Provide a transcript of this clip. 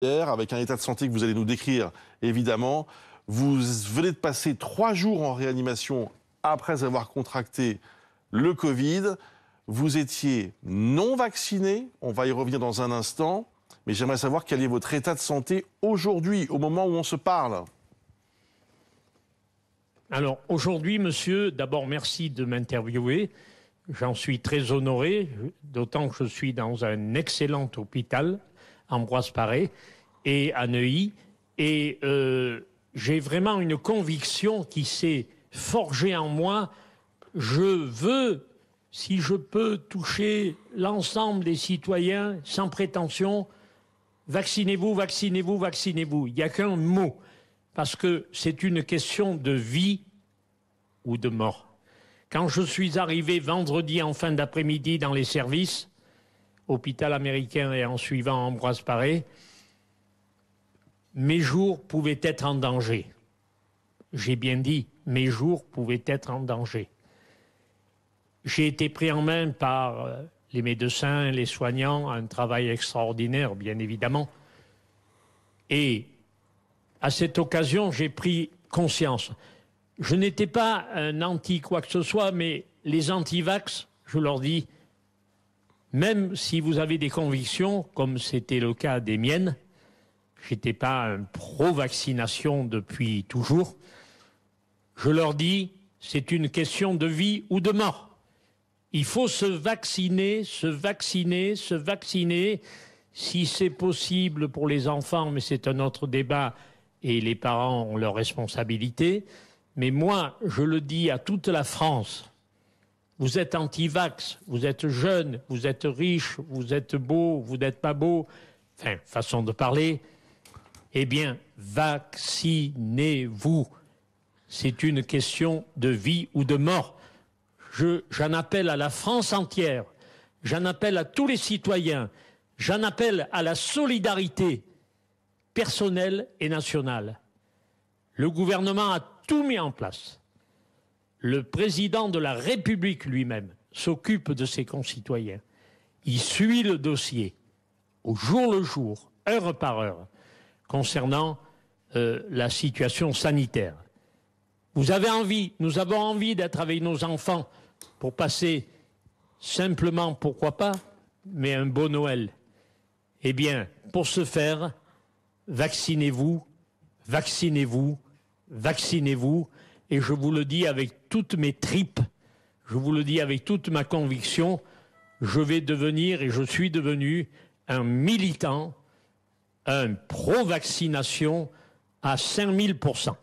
avec un état de santé que vous allez nous décrire, évidemment. Vous venez de passer 3 jours en réanimation après avoir contracté le Covid. Vous étiez non vacciné, on va y revenir dans un instant, mais j'aimerais savoir quel est votre état de santé aujourd'hui, au moment où on se parle. Alors aujourd'hui, monsieur, d'abord merci de m'interviewer. J'en suis très honoré, d'autant que je suis dans un excellent hôpital, Ambroise Paré, et à Neuilly. Et j'ai vraiment une conviction qui s'est forgée en moi. Je veux, si je peux toucher l'ensemble des citoyens sans prétention, vaccinez-vous, vaccinez-vous, vaccinez-vous. Il n'y a qu'un mot, parce que c'est une question de vie ou de mort. Quand je suis arrivé vendredi en fin d'après-midi dans les services, hôpital américain et en suivant Ambroise Paré, mes jours pouvaient être en danger. J'ai bien dit, mes jours pouvaient être en danger. J'ai été pris en main par les médecins, les soignants, un travail extraordinaire, bien évidemment. Et à cette occasion, j'ai pris conscience. Je n'étais pas un anti quoi que ce soit, mais les anti-vax, je leur dis, même si vous avez des convictions, comme c'était le cas des miennes, je n'étais pas un pro-vaccination depuis toujours, je leur dis, c'est une question de vie ou de mort. Il faut se vacciner, se vacciner, se vacciner, si c'est possible pour les enfants, mais c'est un autre débat, et les parents ont leurs responsabilités. Mais moi, je le dis à toute la France, vous êtes anti-vax, vous êtes jeune, vous êtes riche, vous êtes beau, vous n'êtes pas beau, enfin, façon de parler, eh bien, vaccinez-vous. C'est une question de vie ou de mort. J'en appelle à la France entière, j'en appelle à tous les citoyens, j'en appelle à la solidarité personnelle et nationale. Le gouvernement a tout mis en place. Le président de la République lui-même s'occupe de ses concitoyens. Il suit le dossier au jour le jour, heure par heure, concernant la situation sanitaire. Vous avez envie, nous avons envie d'être avec nos enfants pour passer simplement, pourquoi pas, mais un beau Noël. Eh bien, pour ce faire, vaccinez-vous, vaccinez-vous, vaccinez-vous, et je vous le dis avec toutes mes tripes, je vous le dis avec toute ma conviction, je vais devenir et je suis devenu un militant, un pro-vaccination à 5000%.